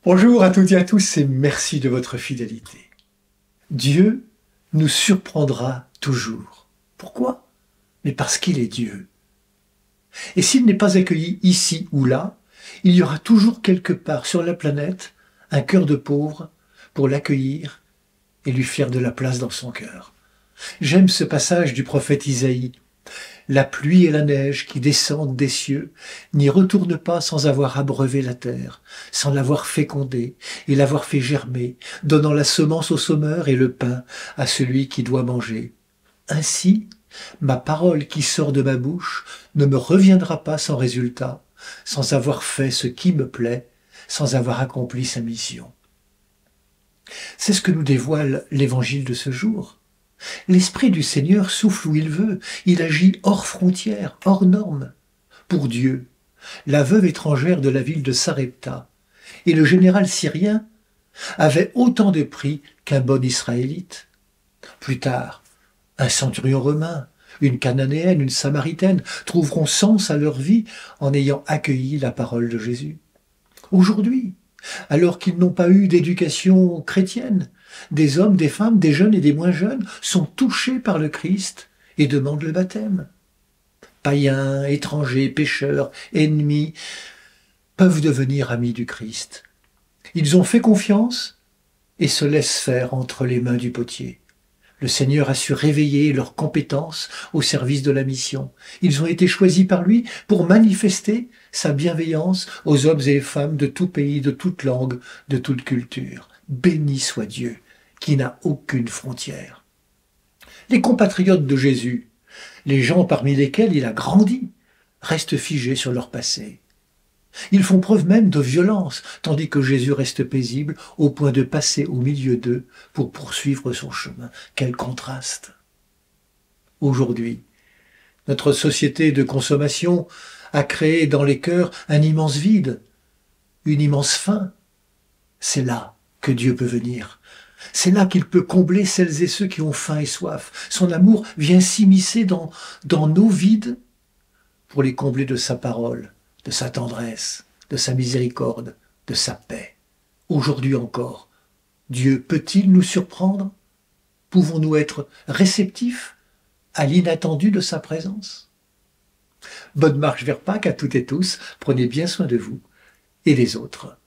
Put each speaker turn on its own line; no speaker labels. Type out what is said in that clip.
Bonjour à toutes et à tous et merci de votre fidélité. Dieu nous surprendra toujours. Pourquoi? Mais parce qu'il est Dieu. Et s'il n'est pas accueilli ici ou là, il y aura toujours quelque part sur la planète un cœur de pauvre pour l'accueillir et lui faire de la place dans son cœur. J'aime ce passage du prophète Isaïe. La pluie et la neige qui descendent des cieux n'y retournent pas sans avoir abreuvé la terre, sans l'avoir fécondée et l'avoir fait germer, donnant la semence au semeur et le pain à celui qui doit manger. Ainsi, ma parole qui sort de ma bouche ne me reviendra pas sans résultat, sans avoir fait ce qui me plaît, sans avoir accompli sa mission. C'est ce que nous dévoile l'évangile de ce jour. L'Esprit du Seigneur souffle où il veut, il agit hors frontières, hors normes. Pour Dieu, la veuve étrangère de la ville de Sarepta et le général syrien avaient autant de prix qu'un bon Israélite. Plus tard, un centurion romain, une cananéenne, une samaritaine trouveront sens à leur vie en ayant accueilli la parole de Jésus. Aujourd'hui, alors qu'ils n'ont pas eu d'éducation chrétienne, des hommes, des femmes, des jeunes et des moins jeunes sont touchés par le Christ et demandent le baptême. Païens, étrangers, pécheurs, ennemis peuvent devenir amis du Christ. Ils ont fait confiance et se laissent faire entre les mains du potier. Le Seigneur a su réveiller leurs compétences au service de la mission. Ils ont été choisis par lui pour manifester sa bienveillance aux hommes et les femmes de tout pays, de toute langue, de toute culture. Béni soit Dieu, qui n'a aucune frontière. Les compatriotes de Jésus, les gens parmi lesquels il a grandi, restent figés sur leur passé. Ils font preuve même de violence, tandis que Jésus reste paisible au point de passer au milieu d'eux pour poursuivre son chemin. Quel contraste! Aujourd'hui, notre société de consommation a créé dans les cœurs un immense vide, une immense faim. C'est là que Dieu peut venir. C'est là qu'il peut combler celles et ceux qui ont faim et soif. Son amour vient s'immiscer dans nos vides pour les combler de sa parole, de sa tendresse, de sa miséricorde, de sa paix. Aujourd'hui encore, Dieu peut-il nous surprendre? Pouvons-nous être réceptifs à l'inattendu de sa présence? Bonne marche vers Pâques à toutes et tous, prenez bien soin de vous et des autres.